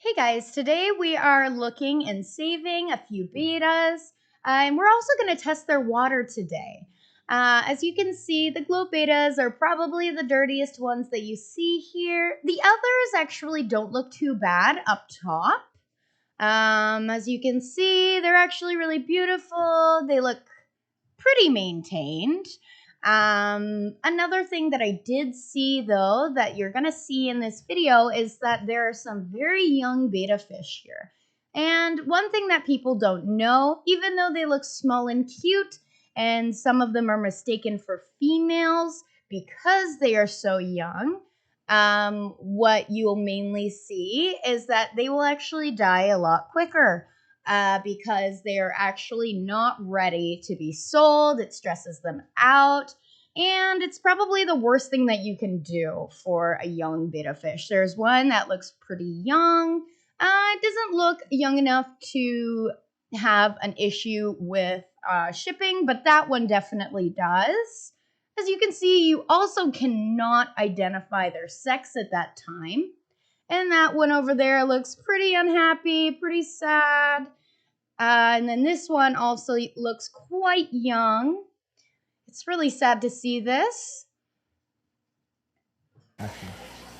Hey guys, today we are looking and saving a few bettas, and we're also going to test their water today. As you can see, the glow bettas are probably the dirtiest ones that you see here. The others actually don't look too bad up top. As you can see, they're actually really beautiful. They look pretty maintained. Another thing that I did see though that you're gonna see in this video is that there are some very young betta fish here. And one thing that people don't know, even though they look small and cute, and some of them are mistaken for females because they are so young, what you'll mainly see is that they will actually die a lot quicker. Because they are actually not ready to be sold. It stresses them out. And it's probably the worst thing that you can do for a young betta fish. There's one that looks pretty young. It doesn't look young enough to have an issue with shipping, but that one definitely does. As you can see, you also cannot identify their sex at that time. And that one over there looks pretty unhappy, pretty sad. And then this one also looks quite young. It's really sad to see this.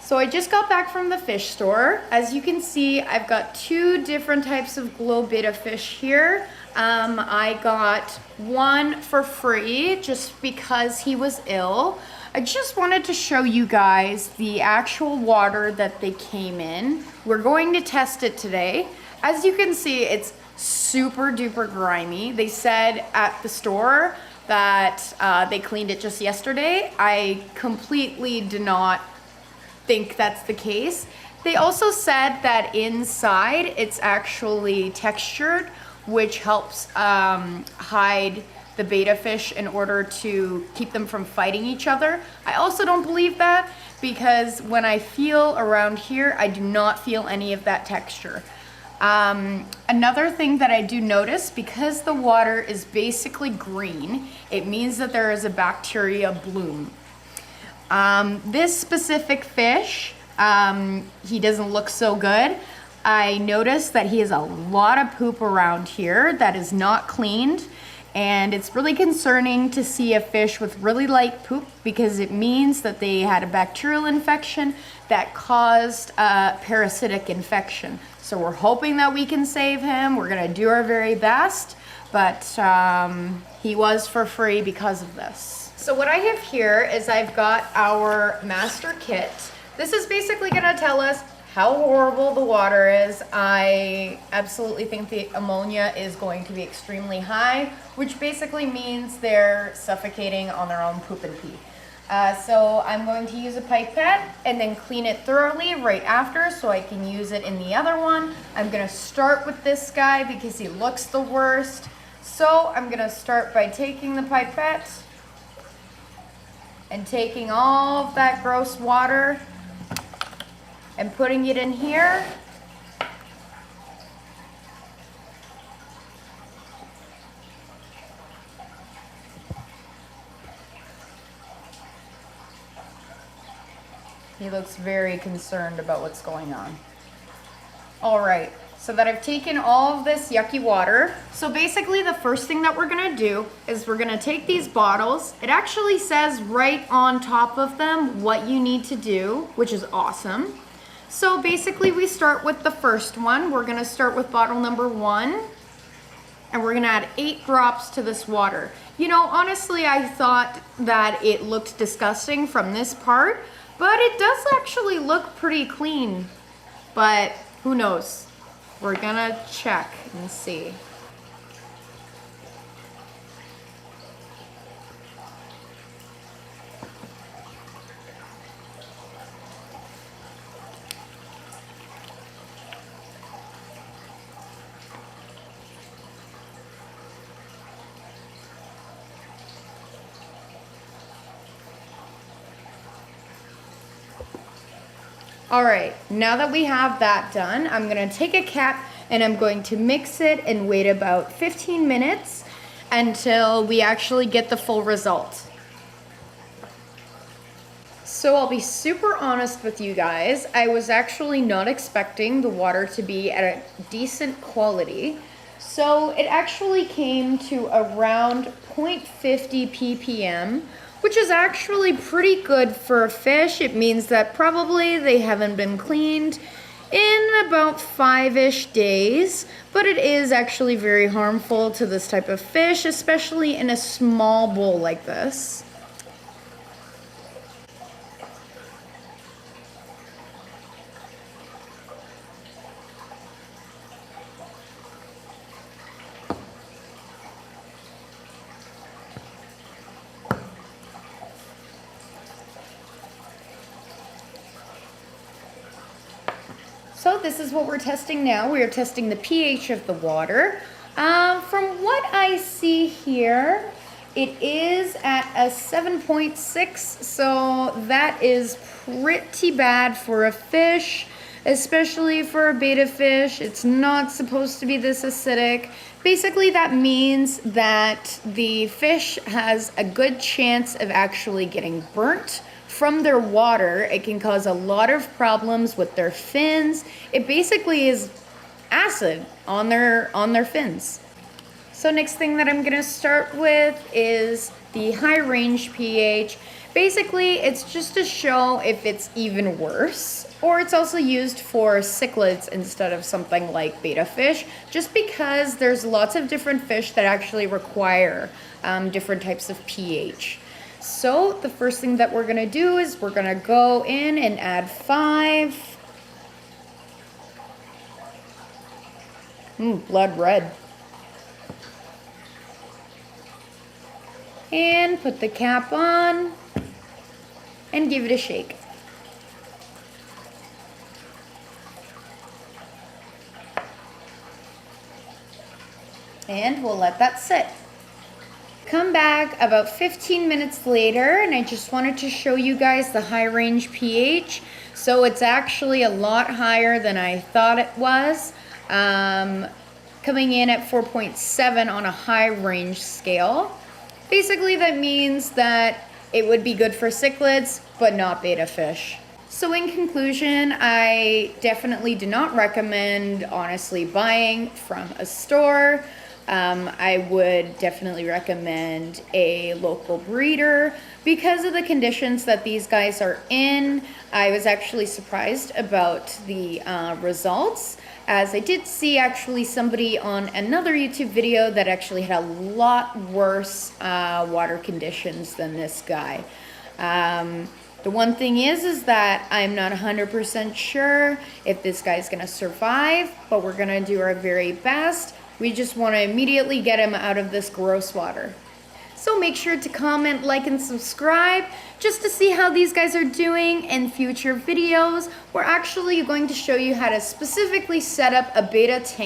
So I just got back from the fish store. As you can see, I've got two different types of glow betta fish here. I got one for free just because he was ill. I just wanted to show you guys the actual water that they came in. We're going to test it today. As you can see, it's super duper grimy. They said at the store that they cleaned it just yesterday. I completely do not think that's the case. They also said that inside it's actually textured, which helps hide the betta fish in order to keep them from fighting each other. I also don't believe that because when I feel around here, I do not feel any of that texture. Another thing that I do notice, because the water is basically green, it means that there is a bacteria bloom. This specific fish, he doesn't look so good. I noticed that he has a lot of poop around here that is not cleaned. And it's really concerning to see a fish with really light poop because it means that they had a bacterial infection that caused a parasitic infection. So we're hoping that we can save him. We're gonna do our very best, but he was for free because of this. So what I have here is I've got our master kit. This is basically gonna tell us how horrible the water is. I absolutely think the ammonia is going to be extremely high, which basically means they're suffocating on their own poop and pee. So I'm going to use a pipette and then clean it thoroughly right after so I can use it in the other one. I'm gonna start with this guy because he looks the worst. So I'm gonna start by taking the pipette and taking all of that gross water and putting it in here. He looks very concerned about what's going on. All right, so that I've taken all of this yucky water. So basically the first thing that we're gonna do is we're gonna take these bottles. It actually says right on top of them what you need to do, which is awesome. So basically we start with the first one. We're gonna start with bottle number 1 and we're gonna add 8 drops to this water. You know, honestly, I thought that it looked disgusting from this part, but it does actually look pretty clean, but who knows? We're gonna check and see. All right, now that we have that done, I'm gonna take a cap and I'm going to mix it and wait about 15 minutes until we actually get the full result. So I'll be super honest with you guys. I was actually not expecting the water to be at a decent quality. So it actually came to around 0.50 ppm, which is actually pretty good for a fish. It means that probably they haven't been cleaned in about 5-ish days, but it is actually very harmful to this type of fish, especially in a small bowl like this. So this is what we're testing now. We are testing the pH of the water. From what I see here, it is at a 7.6, so that is pretty bad for a fish, especially for a betta fish. It's not supposed to be this acidic. Basically, that means that the fish has a good chance of actually getting burnt from their water. It can cause a lot of problems with their fins. It basically is acid on their fins. So next thing that I'm gonna start with is the high range pH. Basically, it's just to show if it's even worse, or it's also used for cichlids instead of something like betta fish, just because there's lots of different fish that actually require different types of pH. So the first thing that we're gonna do is we're gonna go in and add 5. Blood red. And put the cap on and give it a shake. And we'll let that sit. Come back about 15 minutes later, and I just wanted to show you guys the high range pH. So it's actually a lot higher than I thought it was, coming in at 4.7 on a high range scale. Basically, that means that it would be good for cichlids, but not betta fish. So in conclusion, I definitely do not recommend, honestly, buying from a store. I would definitely recommend a local breeder because of the conditions that these guys are in. I was actually surprised about the results, as I did see actually somebody on another YouTube video that actually had a lot worse water conditions than this guy. The one thing is that I'm not 100% sure if this guy's gonna survive, but we're gonna do our very best. We just want to immediately get him out of this gross water. So make sure to comment, like, and subscribe just to see how these guys are doing in future videos. We're actually going to show you how to specifically set up a betta tank.